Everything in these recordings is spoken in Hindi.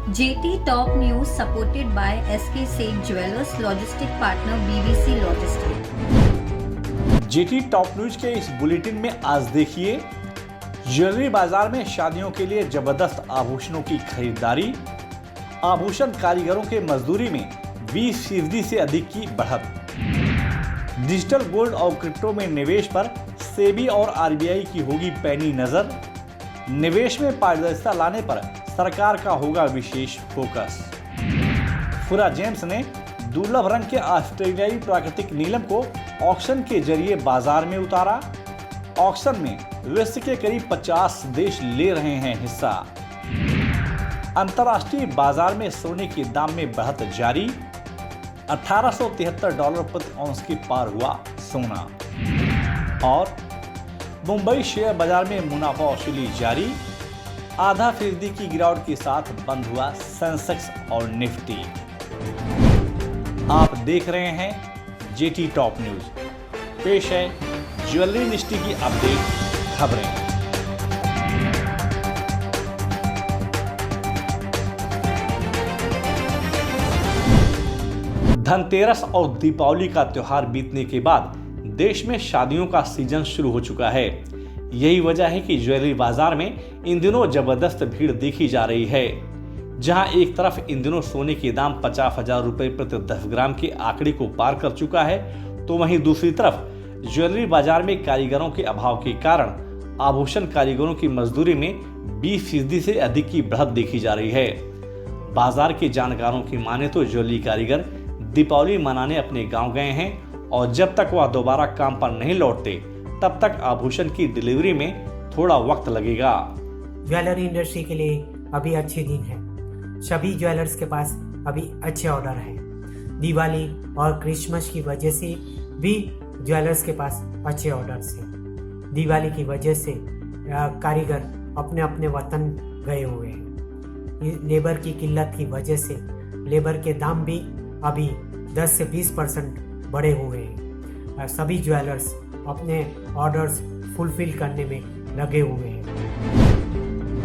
JT Top News supported by SK Seth Jewelers Logistic Partner BBC Logistics। Jetty top news के इस बुलेटिन में आज देखिए, ज्वेलरी बाजार में शादियों के लिए जबरदस्त आभूषणों की खरीदारी, आभूषण कारीगरों के मजदूरी में 20% से अधिक की बढ़त, डिजिटल गोल्ड और क्रिप्टो में निवेश पर सेबी और आरबीआई की होगी पैनी नजर, निवेश में पारदर्शिता लाने पर सरकार का होगा विशेष फोकस। फुरा जेम्स ने दुर्लभ रंग के ऑस्ट्रेलियाई प्राकृतिक नीलम को ऑक्शन के जरिए बाजार में उतारा। ऑक्शन में विश्व के करीब 50 देश ले रहे हैं हिस्सा। अंतर्राष्ट्रीय बाजार में सोने के दाम में बढ़त जारी, $1873 प्रति औंस के पार हुआ सोना। और मुंबई शेयर बाजार में मुनाफा वसूली जारी, 0.5% की गिरावट के साथ बंद हुआ सेंसेक्स और निफ्टी। आप देख रहे हैं जेटी टॉप न्यूज। पेश है ज्वेलरी इंडस्ट्री की अपडेट खबरें। धनतेरस और दीपावली का त्योहार बीतने के बाद देश में शादियों का सीजन शुरू हो चुका है। यही वजह है कि ज्वेलरी बाजार में इन दिनों जबरदस्त भीड़ देखी जा रही है। जहां एक तरफ इन दिनों सोने के दाम 50,000 रुपए प्रति 10 ग्राम के आंकड़े को पार कर चुका है, तो वहीं दूसरी तरफ ज्वेलरी बाजार में कारीगरों के अभाव के कारण आभूषण कारीगरों की मजदूरी में 20% से अधिक की बढ़त देखी जा रही है। बाजार के जानकारों की माने तो ज्वेलरी कारीगर दीपावली मनाने अपने गाँव गए हैं और जब तक वह दोबारा काम पर नहीं लौटते तब तक आभूषण की डिलीवरी में थोड़ा वक्त लगेगा। ज्वेलरी इंडस्ट्री के लिए अभी अच्छे दिन है। सभी ज्वेलर्स के पास अभी अच्छे ऑर्डर हैं। दिवाली और क्रिसमस की वजह से भी ज्वेलर्स के पास अच्छे ऑर्डर्स हैं। दिवाली की वजह से कारीगर अपने अपने वतन गए हुए हैं। लेबर की किल्लत की वजह से लेबर के दाम भी अभी 10 से 20% बढ़े हुए हैं। सभी ज्वेलर्स अपने ऑर्डर्स फुलफिल करने में लगे हुए हैं।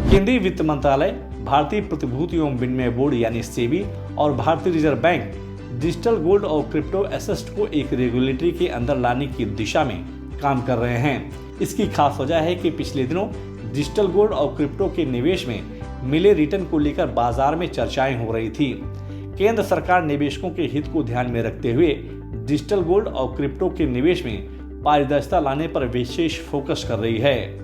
केंद्रीय वित्त मंत्रालय, भारतीय प्रतिभूति एवं विनिमय बोर्ड यानी सेबी और भारतीय रिजर्व बैंक डिजिटल गोल्ड और क्रिप्टो एसेट्स को एक रेगुलेटरी के अंदर लाने की दिशा में काम कर रहे हैं। इसकी खास वजह है कि पिछले दिनों डिजिटल गोल्ड और क्रिप्टो के निवेश में मिले रिटर्न को लेकर बाजार में चर्चाएं हो रही थी। केंद्र सरकार निवेशकों के हित को ध्यान में रखते हुए डिजिटल गोल्ड और क्रिप्टो के निवेश में पारदर्शिता लाने पर विशेष फोकस कर रही है।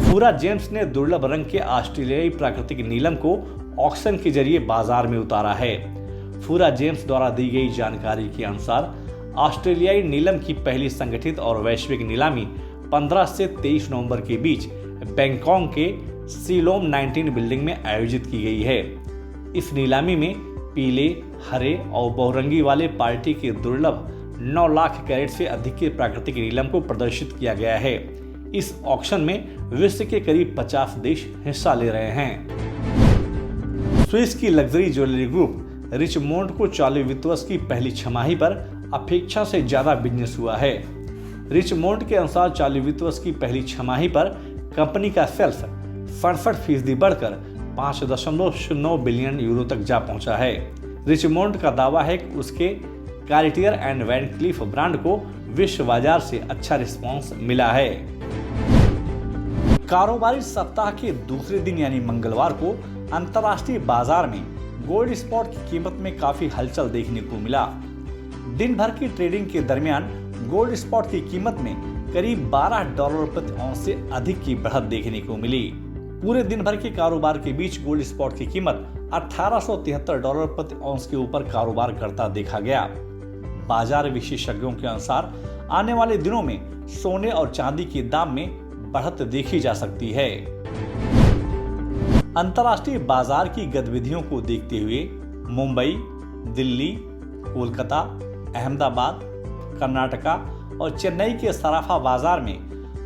फुरा जेम्स ने दुर्लभ रंग के ऑस्ट्रेलियाई प्राकृतिक नीलम को ऑक्शन के जरिए बाजार में उतारा है। फुरा जेम्स द्वारा दी गई जानकारी के अनुसार ऑस्ट्रेलियाई नीलम की पहली संगठित और वैश्विक नीलामी 15 से 23 नवंबर के बीच बैंकॉक के सिलोम 19 बिल्डिंग में आयोजित की गई है। इस नीलामी में पीले, हरे और बहुरंगी वाले पार्टी के दुर्लभ 9 लाख कैरेट से अधिक के प्राकृतिक नीलम को प्रदर्शित किया गया है। इस ऑक्शन में विश्व के करीब 50 देश हिस्सा ले रहे हैं। स्विस की लग्जरी ज्वेलरी ग्रुप रिचमोंड को चालू वित्त वर्ष की पहली छमाही पर अपेक्षा से ज्यादा बिजनेस हुआ है। रिचमोंड के अनुसार चालू वित्त वर्ष की पहली छमाही पर कंपनी का सेल्स 67% बढ़कर 5.09 बिलियन यूरो तक जा पहुंचा है। रिचमोंड का दावा है कि उसके Cartier and Van Cleef brand को विश्व बाजार से अच्छा रिस्पांस मिला है। कारोबारी सप्ताह के दूसरे दिन यानी मंगलवार को अंतर्राष्ट्रीय बाजार में गोल्ड स्पॉट की कीमत में काफी हलचल देखने को मिला। दिन भर की ट्रेडिंग के दरमियान गोल्ड स्पॉट की कीमत में करीब $12 प्रति औंस से अधिक की बढ़त देखने को मिली। पूरे दिन भर के कारोबार के बीच गोल्ड स्पॉट की कीमत $1873 प्रति औंस के ऊपर कारोबार करता देखा गया। बाजार विशेषज्ञों के अनुसार आने वाले दिनों में सोने और चांदी के दाम में बढ़त देखी जा सकती है। अंतर्राष्ट्रीय बाजार की गतिविधियों को देखते हुए मुंबई, दिल्ली, कोलकाता, अहमदाबाद, कर्नाटका और चेन्नई के सराफा बाजार में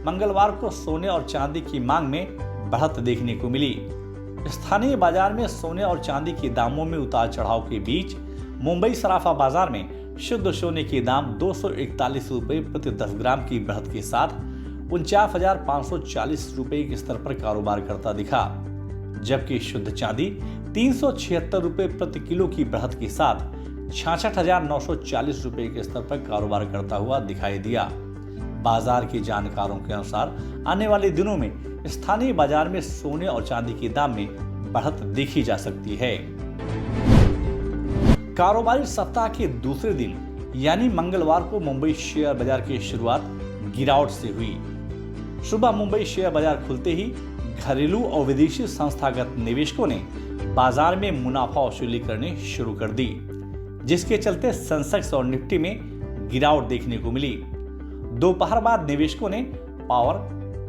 मंगलवार को सोने और चांदी की मांग में बढ़त देखने को मिली। स्थानीय बाजार में सोने और चांदी के दामों में उतार चढ़ाव के बीच मुंबई सराफा बाजार में शुद्ध सोने के दाम 241 रुपए प्रति 10 ग्राम की बढ़त के साथ 49,540 रुपए के स्तर पर कारोबार करता दिखा। जबकि शुद्ध चांदी 376 रुपए प्रति किलो की बढ़त के साथ 66,940 रुपए के स्तर पर कारोबार करता हुआ दिखाई दिया। बाजार के जानकारों के अनुसार आने वाले दिनों में स्थानीय बाजार में सोने और चांदी के दाम में बढ़त देखी जा सकती है। कारोबारी सप्ताह के दूसरे दिन यानी मंगलवार को मुंबई शेयर बाजार की शुरुआत गिरावट से हुई। सुबह मुंबई शेयर बाजार खुलते ही घरेलू और विदेशी संस्थागत निवेशकों ने बाजार में मुनाफा वसूली करनी शुरू कर दी, जिसके चलते सेंसेक्स और निफ्टी में गिरावट देखने को मिली। दोपहर बाद निवेशकों ने power,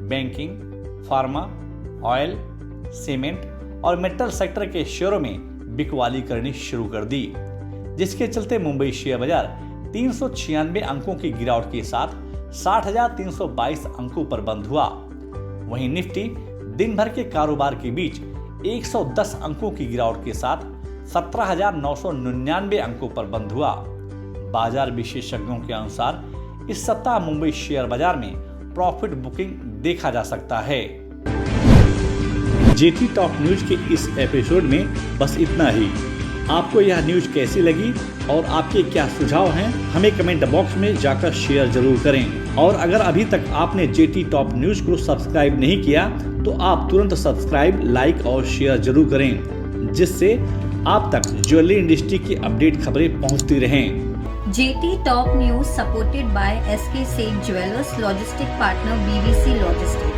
banking, pharma, oil, cement और मेटल सेक्टर के शेयरों में बिकवाली करनी शुरू कर दी, जिसके चलते मुंबई शेयर बाजार 396 अंकों की गिरावट के साथ 60,322 अंकों पर बंद हुआ। वहीं निफ्टी दिन भर के कारोबार के बीच 110 अंकों की गिरावट के साथ 17,999 अंकों पर बंद हुआ। बाजार विशेषज्ञों के अनुसार इस सप्ताह मुंबई शेयर बाजार में प्रॉफिट बुकिंग देखा जा सकता है। जेटी टॉप न्यूज के इस एपिसोड में बस इतना ही। आपको यह न्यूज कैसी लगी और आपके क्या सुझाव हैं, हमें कमेंट बॉक्स में जाकर शेयर जरूर करें। और अगर अभी तक आपने जेटी टॉप न्यूज को सब्सक्राइब नहीं किया तो आप तुरंत सब्सक्राइब, लाइक और शेयर जरूर करें, जिससे आप तक ज्वेलरी इंडस्ट्री की अपडेट खबरें पहुंचती रहें। JT Top News supported by SK Seth Jewelers Logistic Partner BBC Logistics.